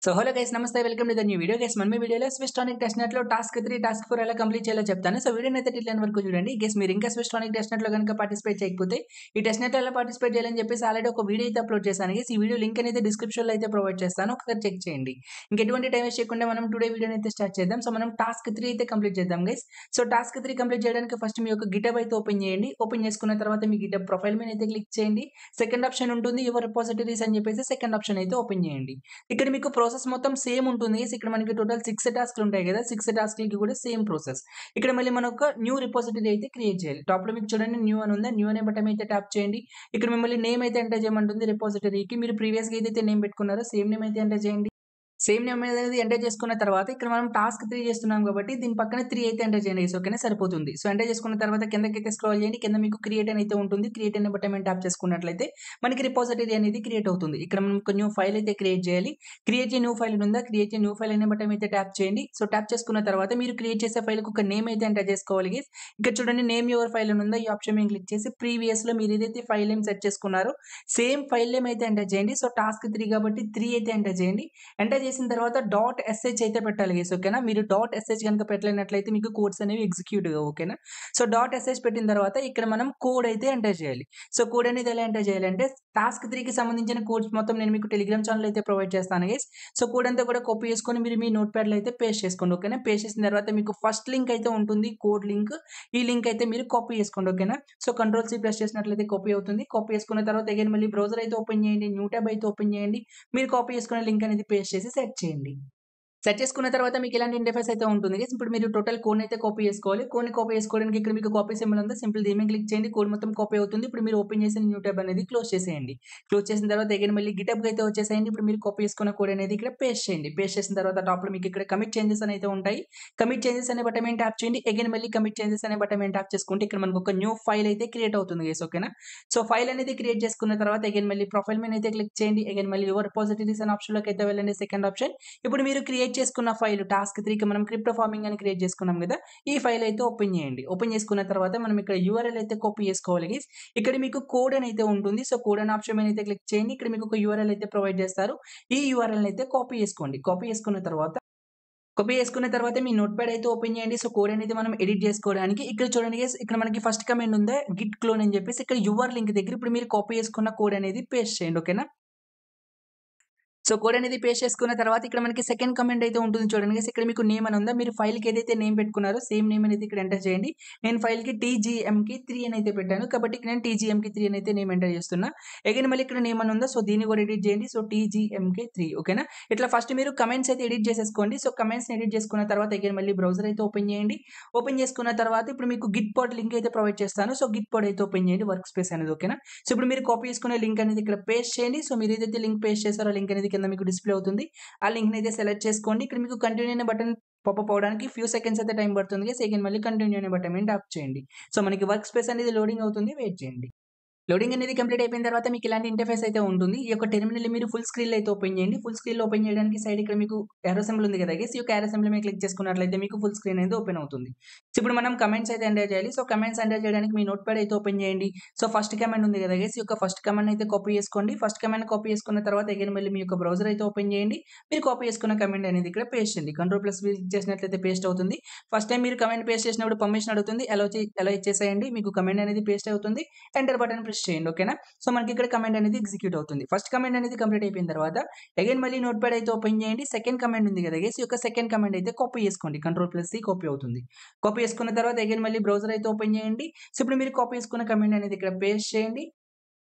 So hello guys నమస్తే welcome to the new video guys మన వీడియోలో స్విస్టానిక్ టెస్ట్ నెట్ లో టాస్క్ 3 టాస్క్ 4 ఎలా కంప్లీట్ చేయాలో చెప్తాను. సో వీడియోని అయితే ఇట్లా వరకు చూడండి. గైస్ మీరు ఇంకా స్విస్టానిక్ టెస్ట్ నెట్ లో కనుక పార్టిసిపేట్ చేయకపోతే ఈ టెస్ట్ నెట్ లో ఎలా పార్టిసిపేట్ చేయాలని చెప్పేసి ఆల్రెడీ ఒక వీడియో అయితే అప్లోడ్ చేశాను గైస్. ఈ వీడియో లింక్ అనేది డిస్క్రిప్షన్ లో అయితే ప్రొవైడ్ చేస్తాను, ఒకసారి చెక్ చేయండి. ఇంకెటువంటి టైం వేస్ట్ చేయకుండా మనం టుడే వీడియోని అయితే స్టార్ట్ చేద్దాం. సో మనం టాస్క్ 3 అయితే కంప్లీట్ చేద్దాం గైస్. సో టాస్క్ 3 కంప్లీట్ చేయడానికి ఫస్ట్ మీ యొక్క గిటబ్ అయితే ఓపెన్ చేయండి. ఓపెన్ చేసుకున్న తర్వాత మీ గిటబ్ ప్రొఫైల్ మీద అయితే క్లిక్ చేయండి. సెకండ్ ఆప్షన్ ఉంటుంది యువర్ రిపోజిటరీస్ అని చెప్పేసి సెకండ్ ఆప్షన్ అయితే ఓపెన్ చేయండి. ఇక్కడ మీకు ప్రాసెస్ మొత్తం సేమ్ ఉంటుంది. ఇక్కడ మనకి టోటల్ 6 టాస్క్లు ఉంటాయి కదా, 6 టాస్క్లకి కూడా సేమ్ ప్రాసెస్. ఇక్కడ మళ్ళీ మనం ఒక న్యూ రిపోజిటరీ అయితే క్రియేట్ చేయాలి. టాప్ లో మీకు చూడండి న్యూ అని ఉందా, న్యూ అనే బటన్ అయితే ట్యాప్ చేయండి. ఇక్కడ మిమ్మల్ని నేమ్ అయితే ఎంటర్ చేయమంటుంది రిపోజిటరీకి. మీరు ప్రీవియస్ గా ఏదైతే నేమ్ పెట్టుకున్నారో సేమ్ నేమ్ అయితే ఎంటర్ చేయండి. సేమ్ నేమ్ అనేది ఎంటర్ చేసుకున్న తర్వాత ఇక్కడ మనం టాస్క్ 3 చేస్తున్నాం కాబట్టి దీని పక్కన 3 అయితే ఎంటర్ చేయండి. ఓకేనా, సరిపోతుంది. సో ఎంటర్ చేసుకున్న తర్వాత కిందకైతే స్క్రోల్ చేయండి. కింద మీకు క్రియేట్ అని అయితే ఉంటుంది. క్రియేట్ అనే బటన్ ట్యాప్ చేసుకున్నట్లయితే మనకి రిపోజిటరీ అనేది క్రియేట్ అవుతుంది. ఇక్కడ మనం ఒక న్యూ ఫైల్ అయితే క్రియేట్ చేయాలి. క్రియేట్ న్యూ ఫైల్ ఉందా, క్రియేట్ న్యూ ఫైల్ అనే బటన్ అయితే ట్యాప్ చేయండి. సో ట్యాప్ చేసుకున్న తర్వాత మీరు క్రియేట్ చేసే ఫైల్ కు ఒక నేమ్ అయితే ఎంటర్ చేసుకోవాలి guys. ఇక్కడ చూడండి నేమ్ యువర్ ఫైల్ అని ఉందా, ఈ ఆప్షన్ మీద క్లిక్ చేసి ప్రీవియస్ లో మీరు ఏదైతే ఫైల్ నేమ్ సెట్ చేసుకున్నారో సేమ్ ఫైల్ నేమ్ అయితే ఎంటర్ చేయండి. సో టాస్క్ 3 కాబట్టి 3 అయితే ఎంటర్ చేయండి. ఎంటర్ చేసిన తర్వాత .sh అయితే పెట్టాలి గైస్. ఓకేనా, మీరు .sh కనుక పెట్టలేనట్లయితే మీకు కోడ్స్ అనేవి ఎగ్జిక్యూట్ గా. ఓకేనా, సో .sh పెట్టిన తర్వాత ఇక్కడ మనం కోడ్ అయితే ఎంటర్ చేయాలి. సో కోడ్ అనేది ఎలా ఎంటర్ చేయాలంటే టాస్క్ 3 కి సంబంధించిన కోడ్స్ మొత్తం నేను మీకు టెలిగ్రామ్ ఛానల్ అయితే ప్రొవైడ్ చేస్తాను గైస్. సో కోడ్ అంతా కూడా కాపీ చేసుకొని మీరు మీ నోట్ ప్యాడ్ లో అయితే పేస్ట్ చేసుకోండి. ఓకేనా, పేస్ట్ చేసిన తర్వాత మీకు ఫస్ట్ లింక్ అయితే ఉంటుంది, కోడ్ లింక్. ఈ లింక్ అయితే మీరు కాపీ చేసుకోండి. ఓకేనా, సో కంట్రోల్-C ప్రెస్ చేసినట్లయితే కాపీ అవుతుంది. కాపీ చేసుకున్న తర్వాత అగైన్ మళ్ళీ బ్రౌజర్ అయితే ఓపెన్ చేయండి, న్యూ ట్యాబ్ అయితే ఓపెన్ చేయండి. మీరు కాపీ చేసుకున్న లింక్ అనేది పేస్ట్ చేసి సెట్ చేయండి. సెట్ చేసుకున్న తర్వాత మీకు ఇలాంటి ఇంటర్ఫేస్ అయితే ఉంటుంది. ఇప్పుడు మీరు టోటల్ కోడ్ అయితే కాపీ చేసుకోవాలి. కోడ్‌ని కాపీ చేసుకోవడానికి ఇక్కడ మీకు కాపీ సింబల్ ఉందా, సింపుల్ దీని మీద క్లిక్ చేయండి. కోడ్ మొత్తం కాపీ అవుతుంది. ఇప్పుడు మీరు ఓపెన్ చేసిన న్యూ ట్యాబ్ అనేది క్లోజ్ చేసేయండి. క్లోజ్ చేసిన తర్వాత అగైన్ మళ్ళీ గిటబ్‌కి అయితే వచ్చేసేయండి. ఇప్పుడు మీరు కాపీ చేసుకున్న కోడ్ అనేది ఇక్కడ పేస్ట్ చేయండి. పేస్ట్ చేసిన తర్వాత టాప్‌లో మీకు ఇక్కడ కమిట్ చేంజెస్ అని అయితే ఉంటాయి. కమిట్ చేంజెస్ అనే బటన్ మీద ట్యాప్ చేయండి. అగైన్ మళ్ళీ కమిట్ చేంజెస్ అనే బటన్ మీద ట్యాప్ చేసుకుంటే ఇక్కడ మనకు ఒక న్యూ ఫైల్ అయితే క్రియేట్ అవుతుంది గైస్. ఓకేనా, సో ఫైల్ అనేది క్రియేట్ చేసుకున్న తర్వాత అగైన్ మళ్ళీ ప్రొఫైల్ మీద అయితే క్లిక్ చేయండి. అగైన్ మళ్ళీ యువర్ రిపోజిటరీస్ అనే ఆప్షన్ లోకి అయితే వెళ్ళండి, సెకండ్ ఆప్షన్. ఇప్పుడు మీరు క్రియేట్ చేసుకున్న ఫైల్ టాస్క్ 3 కి మనం క్రిప్టో ఫార్మింగ్ అని క్రియేట్ చేసుకున్నాం కదా, ఈ ఫైల్ అయితే ఓపెన్ చేయండి. ఓపెన్ చేసుకున్న తర్వాత మనం ఇక్కడ యూఆర్ఎల్ అయితే కాపీ చేసుకోవాలి గైస్. ఇక్కడ మీకు కోడ్ అని అయితే ఉంటుంది. సో కోడ్ అనే ఆప్షన్ మీద అయితే క్లిక్ చేయండి. ఇక్కడ మీకు ఒక యూఆర్ఎల్ అయితే ప్రొవైడ్ చేస్తారు. ఈ యూఆర్ఎల్ అయితే కాపీ చేసుకోండి. కాపీ చేసుకున్న తర్వాత మీ నోట్ ప్యాడ్ అయితే ఓపెన్ చేయండి. సో కోడ్ అనేది మనం ఎడిట్ చేసుకోవడానికి ఇక్కడ చూడండి గైస్, ఇక్కడ మనకి ఫస్ట్ కమాండ్ ఉందా గిట్ క్లోన్ అని చెప్పేసి, ఇక్కడ యూఆర్ లింక్ దగ్గర ఇప్పుడు మీరు కాపీ చేసుకున్న కోడ్ అనేది పేస్ట్ చేయండి. ఓకేనా, సో కోడ్ అనేది పేస్ట్ చేసుకున్న తర్వాత ఇక్కడ మనకి సెకండ్ కమెంట్ అయితే ఉంటుంది చూడండి గైస్. ఇక్కడ మీకు నేమ్ అని ఉందా, మీరు ఫైల్ కి ఏదైతే నేమ్ పెట్టుకున్నారో సేమ్ నేమ్ అనేది ఇక్కడ ఎంటర్ చేయండి. నేను ఫైల్ కి TGMK3 అని అయితే పెట్టాను కాబట్టి ఇక్కడ నేను TGMK3 అని అయితే నేమ్ ఎంటర్ చేస్తున్నా. అగైన్ మళ్ళీ ఇక్కడ నేమ్ అని ఉందా, సో దీన్ని కూడా ఎడిట్ చేయండి. So TGMK3. ఓకేనా, ఇట్లా ఫస్ట్ మీరు కమెంట్స్ అయితే ఎడిట్ చేసేసుకోండి. సో కమెంట్స్ ఎడిట్ చేసుకున్న తర్వాత అగైన్ మళ్ళీ బ్రౌజర్ అయితే ఓపెన్ చేయండి. ఓపెన్ చేసుకున్న తర్వాత ఇప్పుడు మీకు గిట్ పాడ్ లింక్ అయితే ప్రొవైడ్ చేస్తాను. సో గిట్ పాడ్ అయితే ఓపెన్ చేయండి, వర్క్ స్పేస్ అనేది. ఓకేనా, సో ఇప్పుడు మీరు కాపీ చేసుకునే లింక్ అనేది ఇక్కడ పేస్ట్ చేయండి. సో మీరు ఏదైతే లింక్ పేస్ట్ చేస్తారో లింక్ అనేది కింద మీకు డిస్ప్లే అవుతుంది. ఆ లింక్ ని అయితే సెలెక్ట్ చేసుకోండి. ఇక్కడ మీకు కంటిన్యూ అనే బటన్ పాపప్ అవడానికి ఫ్యూ సెకండ్స్ అయితే టైం పడుతుంది. సెకండ్ మళ్ళీ కంటిన్యూ అనే బటన్ మీద ట్యాప్ చేయండి. సో మనకి వర్క్ స్పేస్ అనేది లోడింగ్ అవుతుంది, వెయిట్ చేయండి. లోడింగ్ అనేది కంప్లీట్ అయిపోయిన తర్వాత మీకు ఇలాంటి ఇంటర్ఫేస్ అయితే ఉంటుంది. ఈ యొక్క టెర్మినల్ మీరు ఫుల్ స్క్రీన్ లో అయితే ఓపెన్ చేయండి. ఫుల్ స్క్రీన్ లో ఓపెన్ చేయడానికి సైడ్ ఇక్కడ మీకు యారో సింబల్ ఉంది కదా గైస్, ఈ యొక్క యారో సింబల్ మీద క్లిక్ చేసుకున్నట్లయితే మీకు ఫుల్ స్క్రీన్ అనేది ఓపెన్ అవుతుంది. సో ఇప్పుడు మనం కమెంట్స్ అయితే ఎంటర్ చేయాలి. సో కమెంట్స్ ఎంటర్ చేయడానికి మీ నోట్ ప్యాడ్ అయితే ఓపెన్ చేయండి. సో ఫస్ట్ కమాండ్ ఉంది కదా గైస్, ఈ యొక్క ఫస్ట్ కమాండ్ అయితే కాపీ చేసుకోండి. ఫస్ట్ కమాండ్ కాపీ చేసుకున్న తర్వాత అగైన్ మళ్ళీ మీ యొక్క బ్రౌజర్ అయితే ఓపెన్ చేయండి. మీరు కాపీ చేసుకున్న కమాండ్ అనేది ఇక్కడ పేస్ట్ చేయండి. కంట్రోల్+ క్లిక్ చేసినట్లయితే పేస్ట్ అవుతుంది. ఫస్ట్ టైం మీరు కమాండ్ పేస్ట్ చేసినప్పుడు పర్మిషన్ అడుగుతుంది, అలో ఇచ్చేసేయండి. మీకు కమాండ్ అనేది పేస్ట్ అవుతుంది. ఎంటర్ బటన్ ప్రెస్ చేయండి. ఓకేనా, సో మనకి ఇక్కడ కమాండ్ అనేది ఎగ్జిక్యూట్ అవుతుంది. ఫస్ట్ కమాండ్ అనేది కంప్లీట్ అయిపోయిన తర్వాత అగైన్ మళ్ళీ నోట్ ప్యాడ్ అయితే ఓపెన్ చేయండి. సెకండ్ కమాండ్ ఉంది కదా గైస్, ఈ యొక్క సెకండ్ కమాండ్ అయితే కాపీ చేసుకోండి. కంట్రోల్+C కాపీ అవుతుంది. కాపీ చేసుకున్న తర్వాత అగైన్ మళ్ళీ బ్రౌజర్ అయితే ఓపెన్ చేయండి. సో ఇప్పుడు మీరు కాపీ చేసుకున్న కమాండ్ అనేది ఇక్కడ పేస్ట్ చేయండి.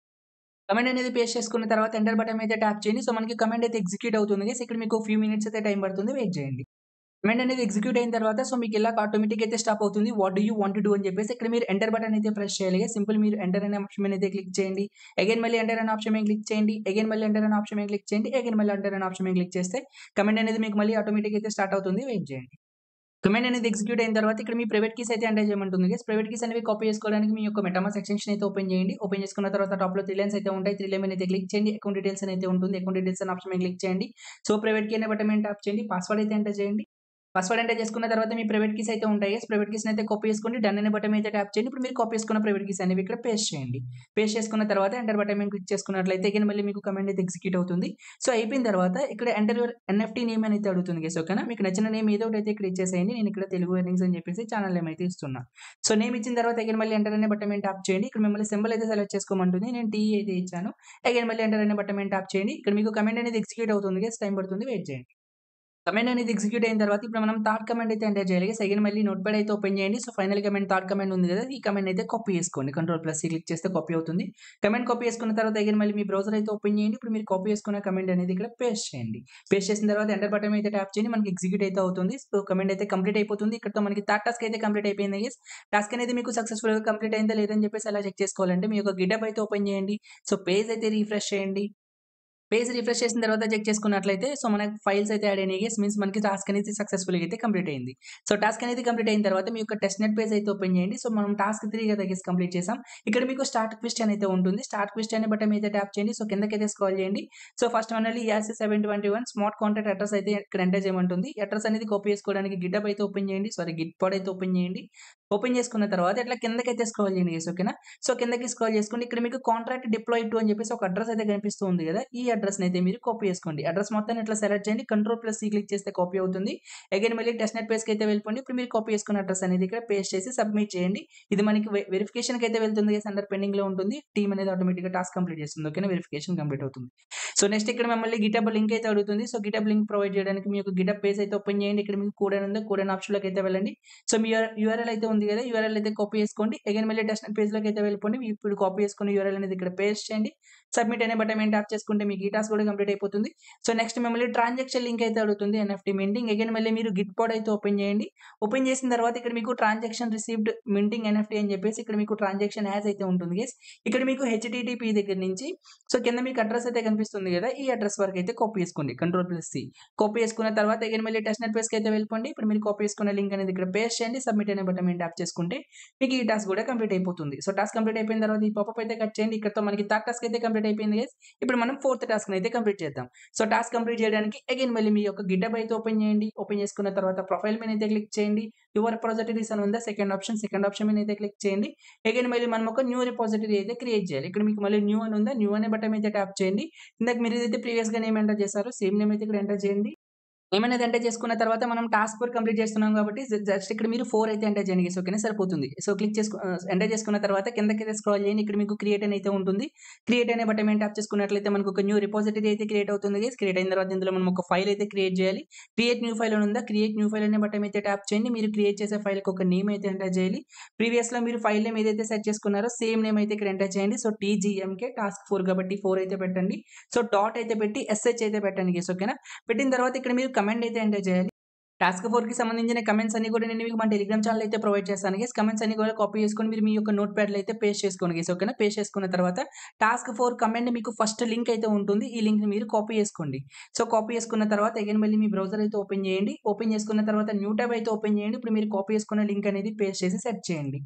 కమాండ్ అనేది పేస్ట్ చేసుకున్న తర్వాత ఎంటర్ బటన్ మీద ట్యాప్ చేయండి. సో మనకి కమాండ్ అయితే ఎగ్జిక్యూట్ అవుతుంది గైస్. ఇక్కడ మీకు ఫ్యూ మినిట్స్ అయితే టైం పడుతుంది, వెయిట్ చేయండి. కమాండ్ అనేది ఎగ్జిక్యూట్ అయిన తర్వాత సో మీకు ఇలా ఆటోమేటిక్ అయితే స్టాప్ అవుతుంది. What do you want to do అని చెప్పేసి ఇక్కడ మీరు ఎంటర్ బటన్ అయితే ప్రెస్ చేయాలి. సింపుల్ మీరు ఎంటర్ అనే ఆప్షన్ మీద అయితే క్లిక్ చేయండి. అగైన్ మళ్ళీ ఎంటర్ అనే ఆప్షన్ మీద క్లిక్ చేయండి. అగైన్ మళ్ళీ ఎంటర్ అనే ఆప్షన్ మీద క్లిక్ చేయండి. అగైన్ మళ్ళీ ఎంటర్ అనే ఆప్షన్ మీద క్లిక్ చేస్తే కమాండ్ అనేది మీకు మళ్ళీ ఆటోమేటిక్ అయితే స్టార్ట్ అవుతుంది, వెయిట్ చేయండి. కమాండ్ అనేది ఎగ్జిక్యూట్ అయిన తర్వాత ఇక్కడ మీ ప్రైవేట్ కీస్ అయితే ఎంటర్ చేయమంటుంది గైస్. ప్రైవేట్ కీస్ అనేవి కాపీ చేసుకోవడానికి మీ యొక్క మెటామాస్క్ ఎక్స్టెన్షన్ అయితే ఓపెన్ చేయండి. ఓపెన్ చేసుకున్న తర్వాత టాప్ లో 3 లైన్స్ అయితే ఉంటాయి. 3 లైన్ మీద అయితే క్లిక్ చేయండి. అకౌంట్ డీటెయిల్స్ అయితే ఉంటుంది. అకౌంట్ డీటెయిల్స్ అనే ఆప్షన్ మీద క్లిక్ చేయండి. సో ప్రైవేట్ కీ అనే బటన్ మీద ట్యాప్ చేయండి. పాస్వర్డ్ అయితే ఎంటర్ చేయండి. పాస్వర్డ్ ఎంటర్ చేసుకున్న తర్వాత మీ ప్రైవేట్ కీస్ అయితే ఉంటాయి. ప్రైవేట్ కీస్‌ని అయితే కాపీ చేసుకోండి. డన్ అనే బటన్ మీద ట్యాప్ చేయండి. ఇప్పుడు మీరు కాపీ చేసుకున్న ప్రైవేట్ కీస్ అనేవి ఇక్కడ పేస్ట్ చేయండి. పేస్ట్ చేసుకున్న తర్వాత ఎంటర్ బటన్ మీద క్లిక్ చేసుకున్నట్లయితే అగైన్ మళ్ళీ మీకు కమాండ్ అయితే ఎగ్జిక్యూట్ అవుతుంది. సో, అయిపోయిన తర్వాత ఇక్కడ ఎంటర్ యువర్ ఎన్ఎఫ్‌టి నేమ్ అని అయితే అడుగుతుంది గైస్. ఓకేనా? మీకు నచ్చిన నేమ్ ఏదో ఒకటి అయితే ఇక్కడ ఇచ్చేసేయండి. నేను ఇక్కడ తెలుగు ఎర్నింగ్స్ అని చెప్పేసి ఛానల్ నేమ్ అయితే ఇస్తున్నా. సో, నేమ్ ఇచ్చిన తర్వాత అగైన్ మళ్ళీ ఎంటర్ అనే బటన్ మీద ట్యాప్ చేయండి. ఇక్కడ మిమ్మల్ని సింబల్ అయితే సెలెక్ట్ చేసుకోమంటుంది. నేను టీఈ అయితే ఇచ్చాను. అగైన్ మళ్ళీ ఎంటర్ అనే బటన్ మీద ట్యాప్ చేయండి. ఇక్కడ మీకు కమాండ్ అనేది ఎగ్జిక్యూట్ అవుతుంది గైస్. టైం పడుతుంది. వెయిట్ చేయండి. కమాండ్ అనేది ఎగ్జిక్యూట్ అయిన తర్వాత ఇప్పుడు మనం థర్డ్ కమాండ్ అయితే ఎంటర్ చేయాలి. సెకండ్ మళ్ళీ నోట్‌ప్యాడ్ అయితే ఓపెన్ చేయండి. So, final command third command ఉంది కదా! ఈ కమాండ్ అయితే కాపీ చేసుకోండి. కంట్రోల్+సి క్లిక్ చేస్తే కాపీ అవుతుంది. కమాండ్ కాపీ చేసుకున్న తర్వాత అగైన్ మళ్ళీ మీ బ్రౌజర్ అయితే ఓపెన్ చేయండి. ఇప్పుడు మీరు కాపీ చేసుకున్న కమాండ్ అనేది ఇక్కడ పేస్ట్ చేయండి. పేస్ట్ చేసిన తర్వాత ఎంటర్ బటన్ మీద ట్యాప్ చేయండి. మనకి ఎగ్జిక్యూట్ అయితే అవుతుంది. సో, కమాండ్ అయితే కంప్లీట్ అయిపోతుంది. ఇక్కడితో మనకి థర్డ్ టాస్క్ అయితే కంప్లీట్ అయిపోయింది గైస్. టాస్క్ అనేది మీకు సక్సెస్‌ఫుల్‌గా కంప్లీట్ అయిందా లేదా అని చెప్పేసి ఎలా చెక్ చేసుకోవాలంటే మీ యొక్క గిటప్ అయితే ఓపెన్ చేయండి. సో, పేజ్ అయితే రిఫ్రెష్ చేయండి. పేజ్ రిఫ్రెష్ చేసిన తర్వాత చెక్ చేసుకున్నట్లయితే సో, మనకి ఫైల్స్ అయితే యాడ్ అయినాయి. మీన్స్ మనకి టాస్క్ అనేది సక్సెస్‌ఫుల్‌గా అయితే కంప్లీట్ అయింది. సో, టాస్క్ అనేది కంప్లీట్ అయిన తర్వాత మీ యొక్క టెస్ట్ నెట్ పేజ్ అయితే ఓపెన్ చేయండి. సో, మనం టాస్క్ 3 కదా గైస్ కంప్లీట్ చేసాం. ఇక్కడ మీకు స్టార్ట్ క్వెషన్ అయితే ఉంటుంది. స్టార్ట్ క్వెషన్ అనే బటన్ మీద ట్యాప్ చేయండి. సో, కిందకైతే స్క్రాల్ చేయండి. సో, ఫస్ట్ వన్ అనేది YAS721 స్మార్ట్ కాంటాక్ట్ అడ్రెస్ అయితే ఇక్కడ ఎంటర్ చేయమంటుంది. అడ్రెస్ అనేది కాపీ చేసుకోవడానికి గిటప్ అయితే ఓపెన్ చేయండి. సారీ గిట్‌పాడ్ అయితే ఓపెన్ చేయండి. ఓపెన్ చేసుకున్న తర్వాత ఇట్లా కిందకైతే స్క్రాల్ చేయండి గైస్. ఓకేనా? సో, కిందకి స్క్రాల్ చేసుకోండి. ఇక్కడ మీకు కాంట్రాక్ట్ డిప్లాయ్ టు అని చెప్పేసి ఒక అడ్రెస్ అయితే కనిపిస్తూ ఉంది కదా! ఈ అడ్రెస్‌ని అయితే మీరు కాపీ చేసుకోండి. అడ్రెస్ మొత్తాన్ని ఇట్లా సెలెక్ట్ చేయండి. కంట్రోల్+సి క్లిక్ చేస్తే కాపీ అవుతుంది. అగైన్ మళ్ళీ టెస్ట్ నెట్ పేజ్‌కి అయితే వెళ్ళిపోండి. ఇప్పుడు మీరు కాపీ చేసుకున్న అడ్రెస్ అనేది ఇక్కడ పేస్ట్ చేసి సబ్మిట్ చేయండి. ఇది మనకి వెరిఫికేషన్‌కి అయితే వెళ్తుంది గైస్. అండర్ పెండింగ్‌లో ఉంటుంది. టీమ్ అనేది ఆటోమేటిక్‌గా టాస్క్ కంప్లీట్ చేస్తుంది. ఓకేనా? వెరిఫికేషన్ కంప్లీట్ అవుతుంది. సో, నెక్స్ట్ ఇక్కడ మిమ్మల్ని గిటబ్ లింక్ అయితే అడుగుతుంది. సో, గిటబ్ లింక్ ప్రొవైడ్ చేయడానికి మీ యొక్క గిటబ్ పేజ్ అయితే ఓపెన్ చేయండి. ఇక్కడ మీకు కోడ్ అని ఉంది. కోడ్ అనే ఆప్షన్‌లోకి అయితే వెళ్ళండి. సో, మీ యూఆర్ఎల్ అయితే ఉంది కదా! యూఆర్ఎల్ అయితే కాపీ చేసుకోండి. అగైన్ మళ్ళీ టెస్ట్ నెట్ పేజ్‌లోకి అయితే వెళ్ళిపోండి. ఇప్పుడు కాపీ చేసుకున్న యూఆర్ఎల్ అనేది ఇక్కడ పేస్ట్ చేయండి. సబ్మిట్ అనే బటన్ మీద ట్యాప్ చేసుకుంటే మీకు ఈ టాస్క్ కూడా కంప్లీట్ అయిపోతుంది. సో, నెక్స్ట్ మిమ్మల్ని ట్రాన్సాక్షన్ లింక్ అయితే అడుగుతుంది. NFT minting. అగైన్ మళ్ళీ మీరు గిట్‌పాడ్ అయితే ఓపెన్ చేయండి. ఓపెన్ చేసిన తర్వాత ఇక్కడ మీకు ట్రాన్సాక్షన్ రిసీవ్డ్ మింటింగ్ ఎన్ఎఫ్‌టి అని చెప్పేసి ఇక్కడ మీకు ట్రాన్సాక్షన్ యాజ్ అయితే ఉంటుంది గైస్. ఇక్కడ మీకు హెచ్‌టిటిపి దగ్గర నుంచి సో, కింద మీకు అడ్రెస్ అయితే కనిపిస్తుంది కదా! ఈ అడ్రెస్ వరకు అయితే కాపీ చేసుకోండి. కంట్రోల్+సి కాపీ చేసుకున్న తర్వాత అగైన్ మళ్ళీ టెస్ట్ నెట్ పేజ్‌కి అయితే వెళ్ళిపోండి. ఇప్పుడు మీరు కాపీ చేసుకున్న లింక్ అనేది ఇక్కడ పేస్ట్ చేయండి. సబ్మిట్ అనే బటన్ మీద ట్యాప్ చేసుకుంటే మీకు ఈ టాస్క్ కూడా కంప్లీట్ అయిపోతుంది. సో, టాస్క్ కంప్లీట్ అయిపోయిన తర్వాత ఈ పాపప్ అయితే కట్ చేయండి. ఇక్కడితో మనకి థర్డ్ టాస్క్ అయితే కంప్లీట్ అయిపోయింది గైస్. ఇప్పుడు మనం ఫోర్త్ టాస్క్‌ని అయితే కంప్లీట్ చేద్దాం. సో, టాస్క్ కంప్లీట్ చేయడానికి అగైన్ మళ్ళీ మీ యొక్క గిటబ్ అయితే ఓపెన్ చేయండి. ఓపెన్ చేసుకున్న తర్వాత ప్రొఫైల్ మీద అయితే క్లిక్ చేయండి. యువర్ రిపోజిటరీస్ అని ఉందా? సెకండ్ ఆప్షన్ మీద అయితే క్లిక్ చేయండి. అగైన్ మళ్ళీ మనం ఒక న్యూ రిపోజిటరీ అయితే క్రియేట్ చేయాలి. ఇక్కడ మీకు మళ్ళీ న్యూ అని ఉందా? న్యూ అనే బటన్ మీద ట్యాప్ చేయండి. ఇందాక మీరు ఏదైతే ప్రీవియస్‌గా నేమ్ ఎంటర్ చేసారో సేమ్ నేమ్ అయితే ఇక్కడ ఎంటర్ చేయండి. నేమ్ అనేది ఎంటర్ చేసుకున్న తర్వాత మనం టాస్క్ 4 కంప్లీట్ చేస్తున్నాం కాబట్టి జస్ట్ ఇక్కడ మీరు 4 అయితే ఎంటర్ చేయండి గైస్. ఓకేనా? సరిపోతుంది. సో, ఎంటర్ చేసుకున్న తర్వాత కిందకైతే స్క్రాల్ చేయండి. ఇక్కడ మీకు క్రియేట్ అని అయితే ఉంటుంది. క్రియేట్ అనే బటన్ మీద ట్యాప్ చేసుకున్నట్లయితే మనకు ఒక న్యూ రిపోజిటరీ అయితే క్రియేట్ అవుతుంది గైస్. క్రియేట్ అయిన తర్వాత ఇందులో మనం ఒక ఫైల్ అయితే క్రియేట్ చేయాలి. క్రియేట్ న్యూ ఫైల్ అని ఉందా? క్రియేట్ న్యూ ఫైల్ అనే బటన్ మీద ట్యాప్ చేయండి. మీరు క్రియేట్ చేసే ఫైల్‌కి ఒక నేమ్ అయితే ఎంటర్ చేయాలి. ప్రీవియస్‌లో మీరు ఫైల్ నేమ్ ఏదైతే సెట్ చేసుకున్నారో సేమ్ నేమ్ అయితే ఇక్కడ ఎంటర్ చేయండి. సో, టీజీఎంకే టాస్క్ 4 కాబట్టి 4 అయితే పెట్టండి. సో, డాట్ అయితే పెట్టి ఎస్‌హెచ్ అయితే పెట్టండి గైస్. ఓకేనా? పెట్టిన తర్వాత ఇక్కడ మీరు కమాండ్ అయితే ఎంటర్ చేయాలి. టాస్క్ 4కి సంబంధించిన కమెంట్స్ అన్ని కూడా నేను మీకు మన టెలిగ్రామ్ ఛానెల్ అయితే ప్రొవైడ్ చేస్తాను గైస్. కమెంట్స్ అన్ని కూడా కాపీ చేసుకొని మీరు మీ యొక్క నోట్‌ప్యాడ్‌లో అయితే పేస్ట్ చేసుకోండి గైస్. ఓకేనా? పేస్ట్ చేసుకున్న తర్వాత టాస్క్ 4 కమాండ్ మీకు ఫస్ట్ లింక్ అయితే ఉంటుంది. ఈ లింక్‌ని మీరు కాపీ చేసుకోండి. సో, కాపీ చేసుకున్న తర్వాత అగైన్ మళ్ళీ మీ బ్రౌజర్ అయితే ఓపెన్ చేయండి. ఓపెన్ చేసుకున్న తర్వాత న్యూ టాబ్ అయితే ఓపెన్ చేయండి. ఇప్పుడు మీరు కాపీ చేసుకున్న లింక్ అనేది పేస్ట్ చేసి సెట్ చేయండి.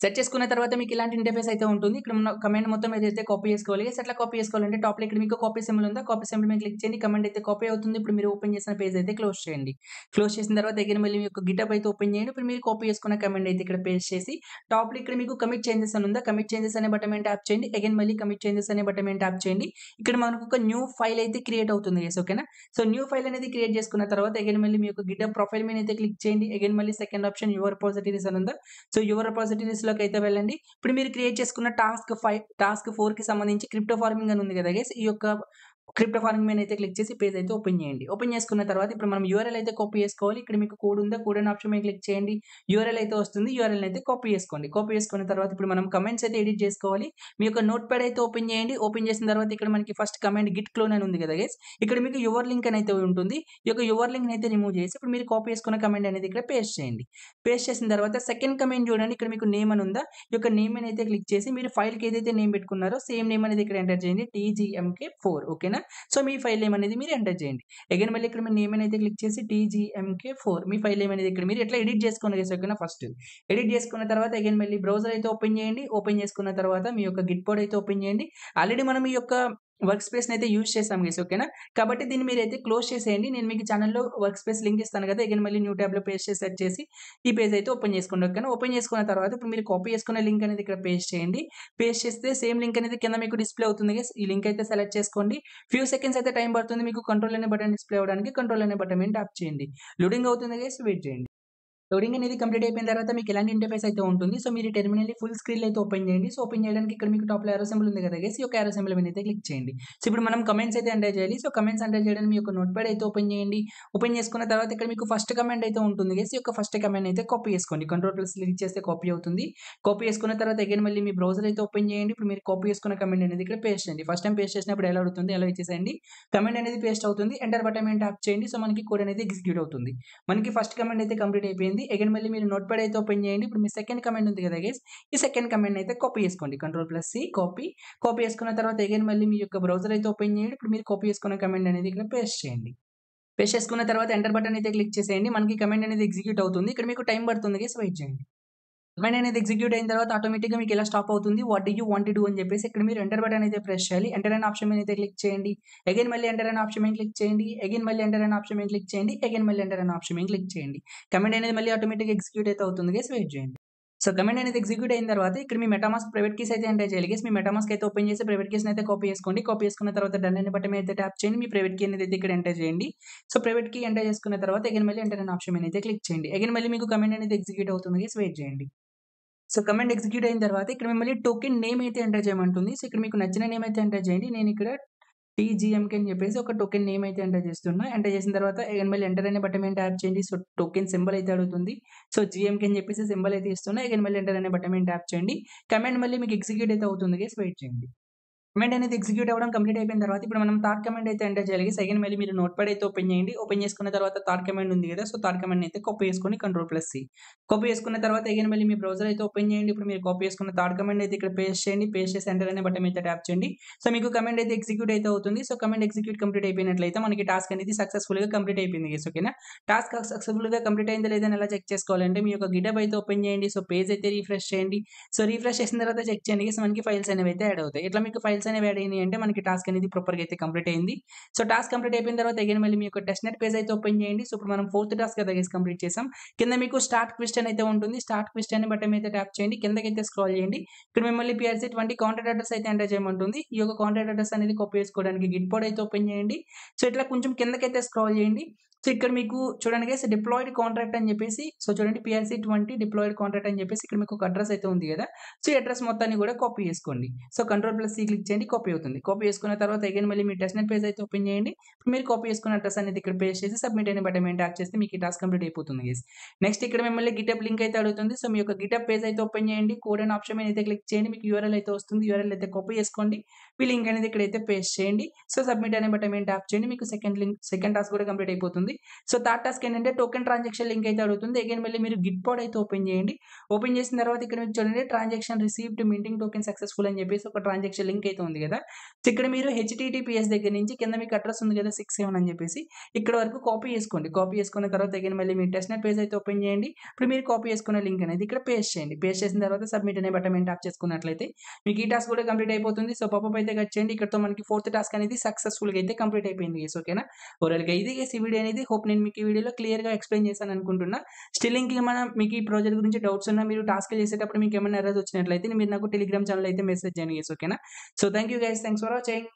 సెట్ చేసుకున్న తర్వాత మీకు ఇలాంటి ఇంటర్ఫేస్ అయితే ఉంటుంది. ఇక్కడ ఉన్న కమాండ్ మొత్తం ఏదైతే కాపీ చేసుకోవాలి. ఎట్లా కాపీ చేసుకోవాలంటే టాప్‌లో ఇక్కడ మీకు కాపీ సింబల్ ఉందా? కాపీ సింబల్ మీద క్లిక్ చేయండి. కమాండ్ అయితే కాపీ అవుతుంది. ఇప్పుడు మీరు ఓపెన్ చేసిన పేజ్ అయితే క్లోజ్ చేయండి. క్లోజ్ చేసిన తర్వాత అగైన్ మళ్ళీ మీ యొక్క గిటబ్ అయితే ఓపెన్ చేయండి. ఇప్పుడు మీరు కాపీ చేసుకున్న కమాండ్ అయితే ఇక్కడ పేస్ట్ చేసి టాప్‌లో ఇక్కడ మీకు కమిట్ చేంజెస్ అని ఉందా? కమిట్ చేంజెస్ అనే బటన్ మీద ట్యాప్ చేయండి. అగైన్ మళ్ళీ కమిట్ చేంజెస్ అనే బటన్ మీద ట్యాప్ చేయండి. ఇక్కడ మనకు ఒక న్యూ ఫైల్ అయితే క్రియేట్ అవుతుంది గైస్. ఓకేనా? సో, న్యూ ఫైల్ అనేది క్రియేట్ చేసుకున్న తర్వాత అగైన్ మళ్ళీ మీ యొక్క గిటబ్ ప్రొఫైల్ మీద అయితే క్లిక్ చేయండి. అగైన్ మళ్ళీ సెకండ్ ఆప్షన్ యువర్ రిపోజిటరీస్ అని ఉందా? సో, యువర్ రిపోజిటరీస్‌లోకి అయితే వెళ్ళండి. ఇప్పుడు మీరు క్రియేట్ చేసుకున్న టాస్క్ 4కి సంబంధించి క్రిప్టో ఫార్మింగ్ అని ఉంది కదా గైస్. ఈ యొక్క క్రిప్టో ఫార్మింగ్ మీద అయితే క్లిక్ చేసి పేజ్ అయితే ఓపెన్ చేయండి. ఓపెన్ చేసుకున్న తర్వాత ఇప్పుడు మనం యూఆర్ఎల్ అయితే కాపీ చేసుకోవాలి. ఇక్కడ మీకు కోడ్ ఉందా? కోడ్ అనే ఆప్షన్ మీద క్లిక్ చేయండి. యూఆర్ఎల్ అయితే వస్తుంది. యూఆర్ఎల్‌ని అయితే కాపీ చేసుకోండి. కాపీ చేసుకున్న తర్వాత ఇప్పుడు మనం కమెంట్స్ అయితే ఎడిట్ చేసుకోవాలి. మీ యొక్క నోట్‌ప్యాడ్ అయితే ఓపెన్ చేయండి. ఓపెన్ చేసిన తర్వాత ఇక్కడ మనకి ఫస్ట్ కమాండ్ గిట్ క్లోన్ అని ఉంది కదా గైస్. ఇక్కడ మీకు యువర్ లింక్ అని అయితే ఉంటుంది. ఈ యొక్క యువర్ లింక్‌ని అయితే రిమూవ్ చేసి ఇప్పుడు మీరు కాపీ చేసుకున్న కమాండ్ అనేది ఇక్కడ పేస్ట్ చేయండి. పేస్ట్ చేసిన తర్వాత సెకండ్ కమాండ్ చూడండి. ఇక్కడ మీకు నేమ్ అని ఉందా? ఈ యొక్క నేమ్ అని అయితే క్లిక్ చేసి మీరు ఫైల్‌కి ఏదైతే నేమ్ పెట్టుకున్నారో సేమ్ నేమ్ అనేది ఇక్కడ ఎంటర్ చేయండి. TGMK4 ఓకేనా? సో, మీ ఫైల్ నేమ్ అనేది మీరు ఎంటర్ చేయండి. అగైన్ మళ్ళీ ఇక్కడ మీ నేమ్ అనేది క్లిక్ చేసి TGMK4 మీ ఫైల్ నేమ్ అనేది ఇక్కడ మీరు ఎట్లా ఎడిట్ చేసుకోండి గైస్. ఓకేనా? ఫస్ట్ ఎడిట్ చేసుకున్న తర్వాత అగైన్ మళ్ళీ బ్రౌజర్ అయితే ఓపెన్ చేయండి. ఓపెన్ చేసుకున్న తర్వాత మీ యొక్క గిట్‌పాడ్ అయితే ఓపెన్ చేయండి. ఆల్రెడీ మనం ఈ యొక్క వర్క్ స్పేస్‌ని అయితే యూజ్ చేసాం గైస్. ఓకేనా? కాబట్టి దీన్ని మీరైతే క్లోజ్ చేసేయండి. నేను మీకు ఛానెల్‌లో వర్క్ స్పేస్ లింక్ ఇస్తాను కదా! అగైన్ మళ్ళీ న్యూ ట్యాబ్‌లో పేస్ట్ చేసి సెట్ చేసి ఈ పేజ్ అయితే ఓపెన్ చేసుకోండి. ఓకేనా? ఓపెన్ చేసుకున్న తర్వాత ఇప్పుడు మీరు కాపీ చేసుకున్న లింక్ అనేది ఇక్కడ పేస్ట్ చేయండి. పేస్ట్ చేస్తే సేమ్ లింక్ అనేది కింద మీకు డిస్‌ప్లే అవుతుంది గైస్. ఈ లింక్ అయితే సెలెక్ట్ చేసుకోండి. ఫ్యూ సెకండ్స్ అయితే టైం పడుతుంది మీకు కంట్రోల్ అనే బటన్ డిస్‌ప్లే అవ్వడానికి. కంట్రోల్ అనే బటన్ మీద ట్యాప్ చేయండి. లోడింగ్ అవుతుంది గైస్. వెయిట్ చేయండి. లోడింగ్ అనేది కంప్లీట్ అయిపోయిన తర్వాత మీకు ఎలాంటి ఇంటర్ఫేస్ అయితే ఉంటుంది. సో, మీరు టెర్మినల్‌ని ఫుల్ స్క్రీన్‌లో అయితే ఓపెన్ చేయండి. సో, ఓపెన్ చేయడానికి ఇక్కడ మీకు టాప్‌లో యారో సింబల్ ఉంది కదా గైస్. ఈ యొక్క యారో సింబల్ మీద అయితే క్లిక్ చేయండి. సో, ఇప్పుడు మనం కమెంట్స్ అయితే ఎంటర్ చేయాలి. సో, కమెంట్స్ ఎంటర్ చేయడానికి మీ యొక్క నోట్‌ప్యాడ్ అయితే ఓపెన్ చేయండి. ఓపెన్ చేసుకున్న తర్వాత ఇక్కడ మీకు ఫస్ట్ కమాండ్ అయితే ఉంటుంది గైస్. ఈ యొక్క ఫస్ట్ కమాండ్ అయితే కాపీ చేసుకోండి. కంట్రోల్ ప్లస్ క్లిక్ చేస్తే కాపీ అవుతుంది. కాపీ చేసుకున్న తర్వాత అగైన్ మళ్ళీ మీ బ్రౌజర్ అయితే ఓపెన్ చేయండి. ఇప్పుడు మీరు కాపీ చేసుకున్న కమాండ్ అనేది ఇక్కడ పేస్ట్ చేయండి. ఫస్ట్ టైమ్ పేస్ట్ చేసినప్పుడు ఎలా అడుగుతుంది అలా ఇచ్చేసేయండి. కమాండ్ అనేది పేస్ట్ అవుతుంది. ఎంటర్ బటన్ మీద ట్యాప్ చేయండి. సో, మనకి కోడ్ అనేది ఎగ్జిక్యూట్ అవుతుంది. మనకి ఫస్ట్ కమాండ్ అయితే కంప్లీట్ అయిపోయింది. అగైన్ మళ్ళీ మీరు నోట్‌ప్యాడ్ అయితే ఓపెన్ చేయండి. ఇప్పుడు మీ సెకండ్ కమాండ్ ఉంది కదా గైస్. ఈ సెకండ్ కమాండ్ అయితే కాపీ చేసుకోండి. Control plus C copy. Copy చేసుకున్న తర్వాత అగైన్ మళ్ళీ మీ యొక్క బ్రౌజర్ అయితే ఓపెన్ చేయండి. ఇప్పుడు మీరు కాపీ చేసుకున్న కమాండ్ అనేది ఇక్కడ పేస్ట్ చేయండి. పేస్ట్ చేసుకున్న తర్వాత ఎంటర్ బటన్ అయితే క్లిక్ చేసేయండి. మనకి కమాండ్ అనేది ఎగ్జిక్యూట్ అవుతుంది. ఇక్కడ మీకు టైం పడుతుంది గైస్. వెయిట్ చేయండి. కమాండ్ అనేది ఎగ్జిక్యూట్ అయిన తర్వాత ఆటోమేటిక్‌గా మీకు ఇలా స్టాప్ అవుతుంది. What do you want to do అని చెప్పేసి ఇక్కడ మీరు ఎంటర్ బటన్ అయితే ప్రెస్ చేయాలి. ఎంటర్ అనే ఆప్షన్ మీద అయితే క్లిక్ చేయండి. అగైన్ మళ్ళీ ఎంటర్ అనే ఆప్షన్ మీద క్లిక్ చేయండి. అగైన్ మళ్ళీ ఎంటర్ అనే ఆప్షన్ మీద క్లిక్ చేయండి. అగైన్ మళ్ళీ ఎంటర్ అనే ఆప్షన్ మీద క్లిక్ చేయండి. కమాండ్ అనేది మళ్ళీ ఆటోమేటిక్‌గా ఎగ్జిక్యూట్ అయితే అవుతుంది గైస్. వెయిట్ చేయండి. సో, కమాండ్ అనేది ఎగ్జిక్యూట్ అయిన తర్వాత ఇక్కడ మీ మెటామాస్క్ ప్రైవేట్ కీస్ అయితే ఎంటర్ చేయాలి గైస్. మీ మెటామాస్క్ అయితే ఓపెన్ చేసి ప్రైవేట్ కీస్‌ని అయితే కాపీ చేసుకోండి. కాపీ చేసుకున్న తర్వాత డన్ అనే బటన్ మీద అయితే ట్యాప్ చేయండి. మీ ప్రైవేట్ కీ అనేది అయితే ఇక్కడ ఎంటర్ చేయండి. సో, ప్రైవేట్ కీ ఎంటర్ చేసుకున్న తర్వాత అగైన్ మళ్ళీ ఎంటర్ అనే ఆప్షన్ మీద అయితే క్లిక్ చేయండి. అగైన్ మళ్ళీ మీకు కమాండ్ అనేది ఎగ్జిక్యూట్ అవుతుంది గైస్. వెయిట్ చేయండి. సో, కమాండ్ ఎగ్జిక్యూట్ అయిన తర్వాత ఇక్కడ మిమ్మల్ని టోకెన్ నేమ్ అయితే ఎంటర్ చేయమంటుంది. సో, ఇక్కడ మీకు నచ్చిన నేమ్ అయితే ఎంటర్ చేయండి. నేను ఇక్కడ టీజీఎంకే అని చెప్పేసి ఒక టోకెన్ నేమ్ అయితే ఎంటర్ చేస్తున్నా. ఎంటర్ చేసిన తర్వాత అగైన్ మళ్ళీ ఎంటర్ అనే బటన్ మీద ట్యాప్ చేయండి. సో, టోకెన్ సింబల్ అయితే అడుగుతుంది. సో, జీఎంకే అని చెప్పేసి సింబల్ అయితే ఇస్తున్నా. అగైన్ మళ్ళీ ఎంటర్ అనే బటన్ మీద ట్యాప్ చేయండి. కమాండ్ మళ్ళీ మీకు ఎగ్జిక్యూట్ అయితే అవుతుంది గైస్. వెయిట్ చేయండి. కమాండ్ అనేది ఎగ్జిక్యూట్ అవ్వడం కంప్లీట్ అయిపోయిన తర్వాత ఇప్పుడు మనం థర్డ్ కమాండ్ అయితే ఎంటర్ చేయాలి. సెకండ్ మళ్ళీ మీరు నోట్‌ప్యాడ్ అయితే ఓపెన్ చేయండి. ఓపెన్ చేసుకున్న తర్వాత థర్డ్ కమాండ్ ఉంది కదా! సో, థర్డ్ కమాండ్‌ని అయితే కాపీ చేసుకొని కంట్రోల్ ప్లస్ సి. కాపీ చేసుకున్న తర్వాత అగైన్ మళ్ళీ మీ బ్రౌజర్ అయితే ఓపెన్ చేయండి. ఇప్పుడు మీరు కాపీ చేసుకున్న థర్డ్ కమాండ్ అయితే ఇక్కడ పేస్ట్ చేయండి. పేస్ట్ చేసి ఎంటర్ అనే బటన్ మీద ట్యాప్ చేయండి. సో, మీకు కమాండ్ అయితే ఎగ్జిక్యూట్ అయితే అవుతుంది. సో, కమాండ్ ఎగ్జిక్యూట్ కంప్లీట్ అయిపోయినట్లయితే మనకి టాస్క్ అనేది సక్సెస్‌ఫుల్‌గా కంప్లీట్ అయిపోయింది గైస్. ఓకేనా? టాస్క్ సక్సెస్‌ఫుల్‌గా కంప్లీట్ అయిందా లేదా అని ఎలా చెక్ చేసుకోవాలంటే మీ యొక్క గిటబ్ అయితే ఓపెన్ చేయండి. సో, పేజ్ అయితే రిఫ్రెష్ చేయండి. సో, రిఫ్రెష్ చేసిన తర్వాత చెక్ చేయండి గైస్ మనకి ఫైల్స్ అనేవి అయితే యాడ్ అవుతాయి. ఇట్లా మీకు ఫైల్స్ అనేవి యాడ్ అయినాయి అంటే మనకి టాస్క్ అనేది ప్రాపర్‌గా అయితే కంప్లీట్ అయింది. సో, టాస్క్ కంప్లీట్ అయిపోయిన తర్వాత అగైన్ మళ్ళీ మీ యొక్క టెస్ట్‌నెట్ పేజ్ అయితే ఓపెన్ చేయండి. సో, ఇప్పుడు మనం ఫోర్త్ టాస్క్ కదా గైస్ కంప్లీట్ చేసాం. కింద మీకు స్టార్ట్ క్విజ్ అని అయితే ఉంటుంది. స్టార్ట్ క్విజ్ అనే బటన్ మీద ట్యాప్ చేయండి. కిందకైతే స్క్రాల్ చేయండి. ఇక్కడ మిమ్మల్ని PRC20 కాంటాక్ట్ అడ్రెస్ అయితే ఎంటర్ చేయమంటుంది. ఈ యొక్క కాంటాక్ట్ అడ్రెస్ అనేది కాపీ చేసుకోవడానికి గిట్ బోర్డ్ అయితే ఓపెన్ చేయండి. సో, ఇట్లా కొంచెం కిందకైతే స్క్రాల్ చేయండి. సో, ఇక్కడ మీకు చూడండి గైస్ డిప్లాయిడ్ కాంట్రాక్ట్ అని చెప్పేసి సో, చూడండి PRC20 డిప్లాయిడ్ కాంట్రాక్ట్ అని చెప్పేసి ఇక్కడ మీకు ఒక అడ్రెస్ అయితే ఉంది కదా! సో, ఈ అడ్రెస్ మొత్తాన్ని కూడా కాపీ చేసుకోండి. So, control plus C click చేయండి. కాపీ అవుతుంది. కాపీ చేసుకున్న తర్వాత అగైన్ మళ్ళీ మీ టెస్ట్‌నెట్ పేజ్ అయితే ఓపెన్ చేయండి. ఇప్పుడు మీరు కాపీ చేసుకున్న అడ్రెస్ అనేది ఇక్కడ పేస్ట్ చేసి సబ్మిట్ అనే బటన్ మీద ట్యాప్ చేస్తే మీకు ఈ టాస్క్ కంప్లీట్ అయిపోతుంది గైస్. నెక్స్ట్ ఇక్కడ మిమ్మల్ని గిటబ్ లింక్ అయితే అడుగుతుంది. సో, మీ యొక్క గిటబ్ పేజ్ అయితే ఓపెన్ చేయండి. కోడ్ అనే ఆప్షన్ మీద అయితే క్లిక్ చేయండి. మీకు యూఆర్ఎల్ అయితే వస్తుంది. యూఆర్ఎల్ అయితే కాపీ చేసుకోండి. మీ లింక్ అనేది ఇక్కడైతే పేస్ట్ చేయండి. సో, సబ్మిట్ అనే బటన్ మీద ట్యాప్ చేయండి. మీకు సెకండ్ టాస్క్ కూడా కంప్లీట్ అయిపోతుంది. సో, థర్డ్ టాస్క్ ఏంటంటే టోకెన్ ట్రాన్సాక్షన్ లింక్ అయితే అడుగుతుంది. అగైన్ మళ్ళీ మీరు గిట్ బోర్డ్ అయితే ఓపెన్ చేయండి. ఓపెన్ చేసిన తర్వాత ఇక్కడ మీకు చూడండి transaction received minting token successful అని చెప్పేసి ఒక ట్రాన్సాక్షన్ లింక్ అయితే ఉంది కదా! సో, ఇక్కడ మీరు హెచ్‌టిటిపిఎస్ దగ్గర నుంచి కింద మీకు అడ్రెస్ ఉంది కదా! 67 అని చెప్పేసి ఇక్కడ వరకు కాపీ చేసుకోండి. కాపీ చేసుకున్న తర్వాత అగైన్ మళ్ళీ మీ టెస్ట్‌నెట్ పేజ్ అయితే ఓపెన్ చేయండి. ఇప్పుడు మీరు కాపీ చేసుకున్న లింక్ అనేది ఇక్కడ పేస్ట్ చేయండి. పేస్ట్ చేసిన తర్వాత సబ్మిట్ అనే బటన్ మీద ట్యాప్ చేసుకున్నట్లయితే మీకు ఈ టాస్క్ కూడా కంప్లీట్ అయిపోతుంది. సో, పాపప్ అయితే కట్ చేయండి. ఇక్కడితో మనకి ఫోర్త్ టాస్క్ అనేది సక్సెస్‌ఫుల్‌గా అయితే కంప్లీట్ అయిపోయింది గైస్. ఓకేనా? ఓవరాల్‌గా ఇది గైస్ ఈ వీడియో అనేది. హోప్ నేను మీకు ఈ వీడియోలో క్లియర్‌గా ఎక్స్‌ప్లెయిన్ చేశాను అనుకుంటున్నా. స్టిల్ ఇంకేమైనా మీకు ఈ ప్రాజెక్ట్ గురించి డౌట్స్ ఉన్నా మీరు టాస్క్‌లు చేసేటప్పుడు మీకు ఏమైనా ఎర్రర్స్ వచ్చినట్లయితే మీరు నాకు టెలిగ్రామ్ ఛానెల్ అయితే మెసేజ్ చేయండి గైస్. ఓకేనా? So, thank you guys. Thanks for watching.